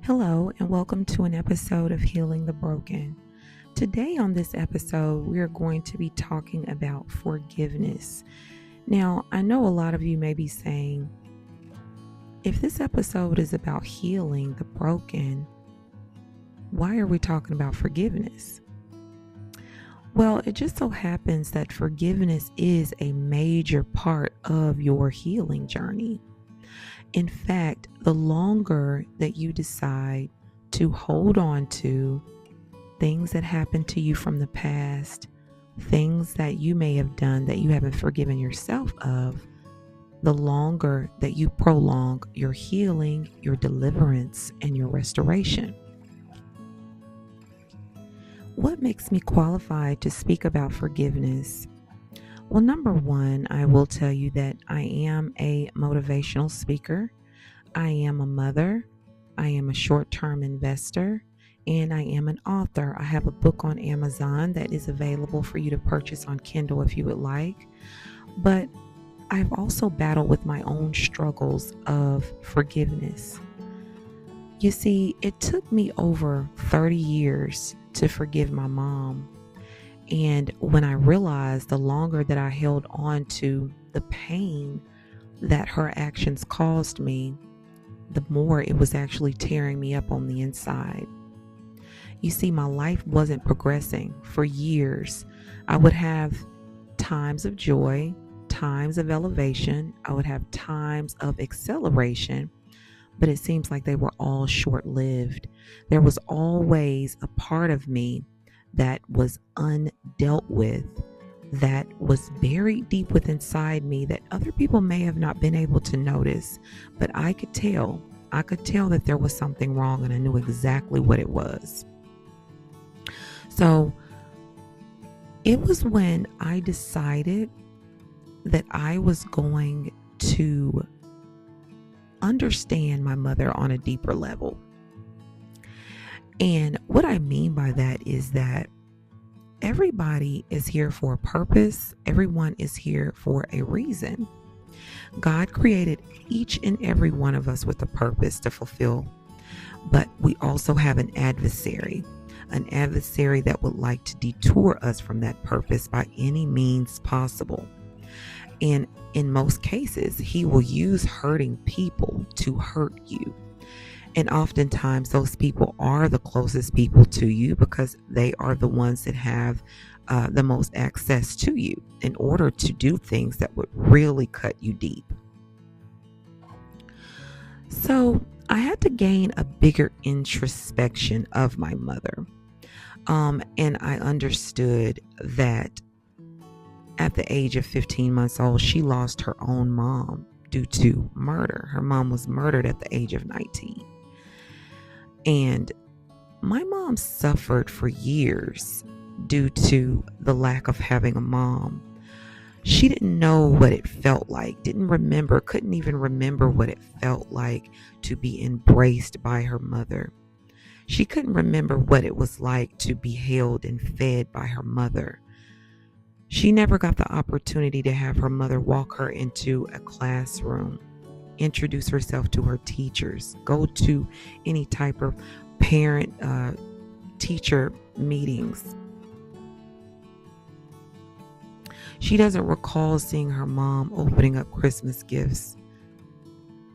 Hello, and welcome to an episode of Healing the Broken. Today, on this episode, we are going to be talking about forgiveness. Now, I know a lot of you may be saying, if this episode is about healing the broken, why are we talking about forgiveness? Well, it just so happens that forgiveness is a major part of your healing journey. In fact, the longer that you decide to hold on to things that happened to you from the past, things that you may have done that you haven't forgiven yourself of, the longer that you prolong your healing, your deliverance, and your restoration. What makes me qualified to speak about forgiveness? Well, number one, I will tell you that I am a motivational speaker. I am a mother. I am a short-term investor, and I am an author. I have a book on Amazon that is available for you to purchase on Kindle if you would like. But I've also battled with my own struggles of forgiveness. You see, it took me over 30 years to forgive my mom. And when I realized the longer that I held on to the pain that her actions caused me, the more it was actually tearing me up on the inside. You see, my life wasn't progressing for years. I would have times of joy, times of elevation. I would have times of acceleration, but it seems like they were all short-lived. There was always a part of me that was undealt with, that was buried deep within inside me that other people may have not been able to notice, but I could tell that there was something wrong, and I knew exactly what it was. So it was when I decided that I was going to understand my mother on a deeper level. And what I mean by that is that everybody is here for a purpose. Everyone is here for a reason. God created each and every one of us with a purpose to fulfill. But we also have an adversary that would like to detour us from that purpose by any means possible. And in most cases, he will use hurting people to hurt you. And oftentimes those people are the closest people to you because they are the ones that have the most access to you in order to do things that would really cut you deep. So I had to gain a bigger introspection of my mother. And I understood that at the age of 15 months old, she lost her own mom due to murder. Her mom was murdered at the age of 19. And my mom suffered for years due to the lack of having a mom. She didn't know what it felt like, couldn't even remember what it felt like to be embraced by her mother. She couldn't remember what it was like to be held and fed by her mother. She never got the opportunity to have her mother walk her into a classroom, introduce herself to her teachers, go to any type of parent teacher meetings. She doesn't recall seeing her mom opening up Christmas gifts.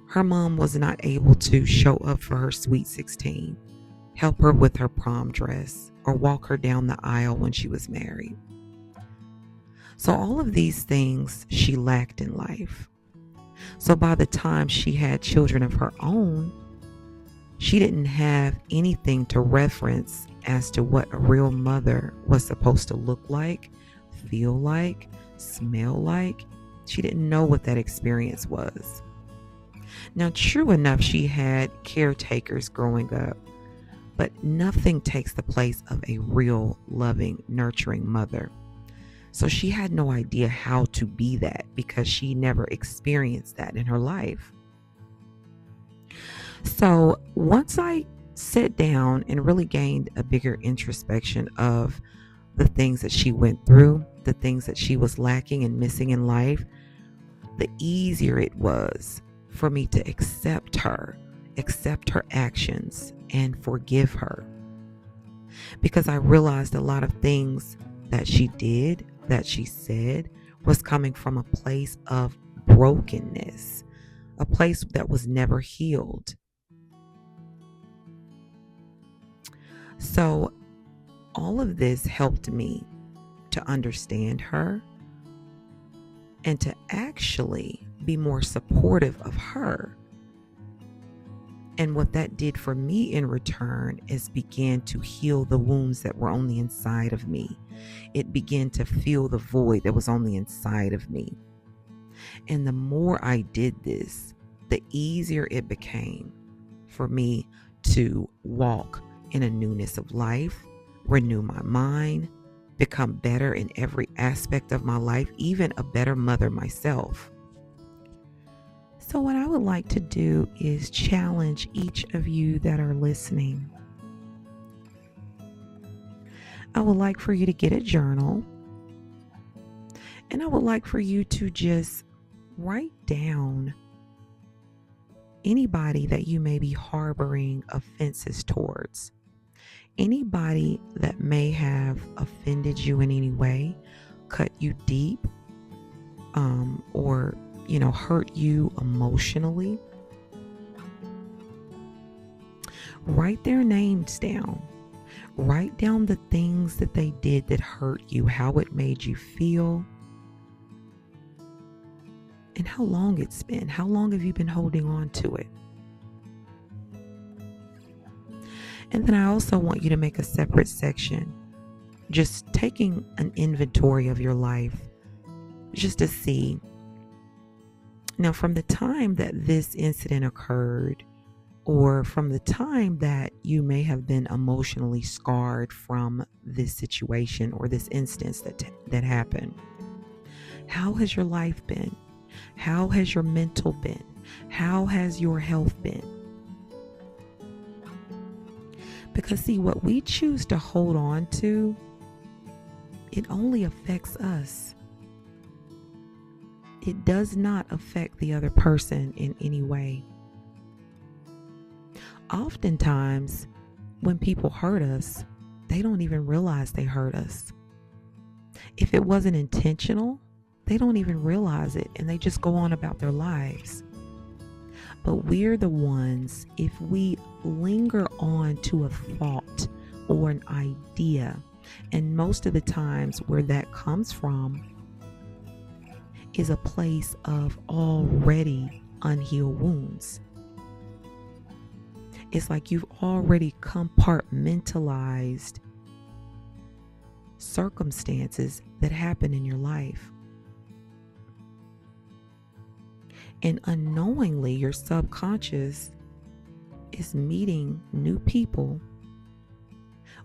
Her mom was not able to show up for her sweet 16, help her with her prom dress, or walk her down the aisle when she was married. So all of these things she lacked in life. So by the time she had children of her own, she didn't have anything to reference as to what a real mother was supposed to look like, feel like, smell like. She didn't know what that experience was. Now, true enough, she had caretakers growing up, but nothing takes the place of a real, loving, nurturing mother. So she had no idea how to be that because she never experienced that in her life. So once I sat down and really gained a bigger introspection of the things that she went through, the things that she was lacking and missing in life, the easier it was for me to accept her accept her actions, and forgive her. Because I realized a lot of things that she did, that she said, was coming from a place of brokenness, a place that was never healed. So all of this helped me to understand her and to actually be more supportive of her. And what that did for me in return is began to heal the wounds that were on the inside of me. It began to fill the void that was on the inside of me. And the more I did this, the easier it became for me to walk in a newness of life, renew my mind, become better in every aspect of my life, even a better mother myself. So what I would like to do is challenge each of you that are listening. I would like for you to get a journal, and I would like for you to just write down anybody that you may be harboring offenses towards. Anybody that may have offended you in any way, cut you deep, or hurt you emotionally. Write their names down. Write down the things that they did that hurt you, how it made you feel, and how long it's been. How long have you been holding on to it? And then I also want you to make a separate section, just taking an inventory of your life, just to see. Now, from the time that this incident occurred, or from the time that you may have been emotionally scarred from this situation or this instance that happened, how has your life been? How has your mental been? How has your health been? Because see, what we choose to hold on to, it only affects us. It does not affect the other person in any way. Oftentimes, when people hurt us, they don't even realize they hurt us. If it wasn't intentional, they don't even realize it, and they just go on about their lives. But we're the ones, if we linger on to a thought or an idea, and most of the times where that comes from is a place of already unhealed wounds. It's like you've already compartmentalized circumstances that happen in your life. And unknowingly, your subconscious is meeting new people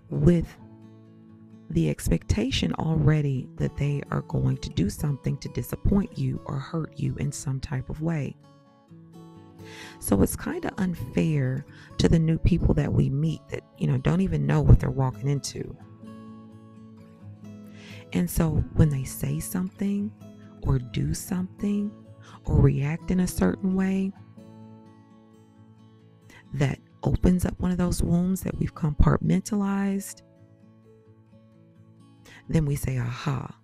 with the expectation already that they are going to do something to disappoint you or hurt you in some type of way. So it's kind of unfair to the new people that we meet that, don't even know what they're walking into. And so when they say something or do something or react in a certain way that opens up one of those wounds that we've compartmentalized, then we say, aha,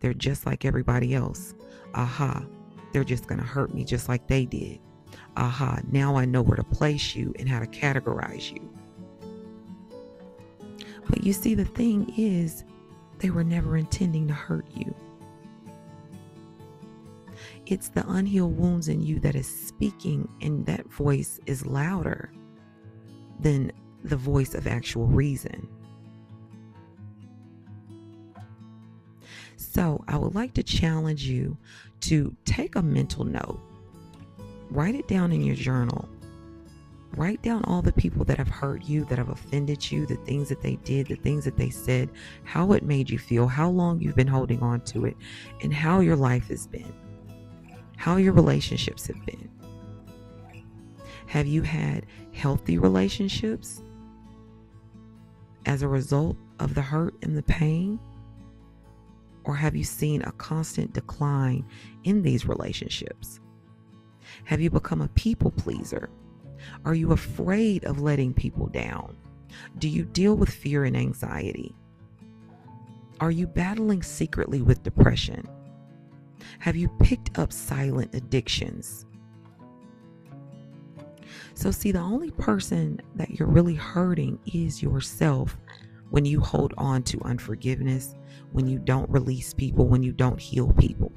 they're just like everybody else. Aha, they're just going to hurt me just like they did. Aha, now I know where to place you and how to categorize you. But you see, the thing is, they were never intending to hurt you. It's the unhealed wounds in you that is speaking, and that voice is louder than the voice of actual reason. So I would like to challenge you to take a mental note. Write it down in your journal. Write down all the people that have hurt you, that have offended you, the things that they did, the things that they said, how it made you feel, how long you've been holding on to it, and how your life has been, how your relationships have been. Have you had healthy relationships as a result of the hurt and the pain? Or have you seen a constant decline in these relationships? Have you become a people pleaser? Are you afraid of letting people down? Do you deal with fear and anxiety? Are you battling secretly with depression? Have you picked up silent addictions? So, see, the only person that you're really hurting is yourself when you hold on to unforgiveness, when you don't release people, when you don't heal people.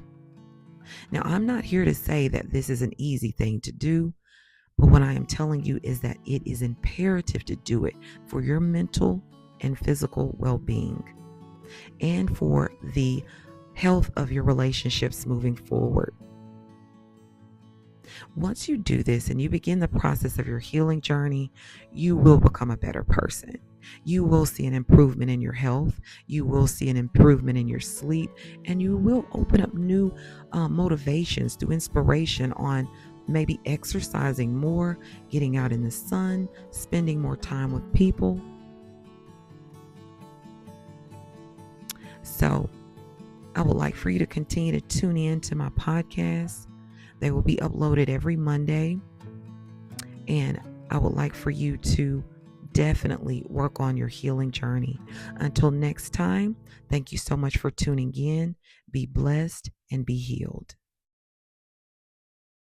Now, I'm not here to say that this is an easy thing to do, but what I am telling you is that it is imperative to do it for your mental and physical well-being and for the health of your relationships moving forward. Once you do this and you begin the process of your healing journey, you will become a better person. You will see an improvement in your health. You will see an improvement in your sleep, and you will open up new motivations through inspiration on maybe exercising more, getting out in the sun, spending more time with people. So I would like for you to continue to tune in to my podcast. They will be uploaded every Monday. And I would like for you to definitely work on your healing journey. Until next time, thank you so much for tuning in. Be blessed and be healed.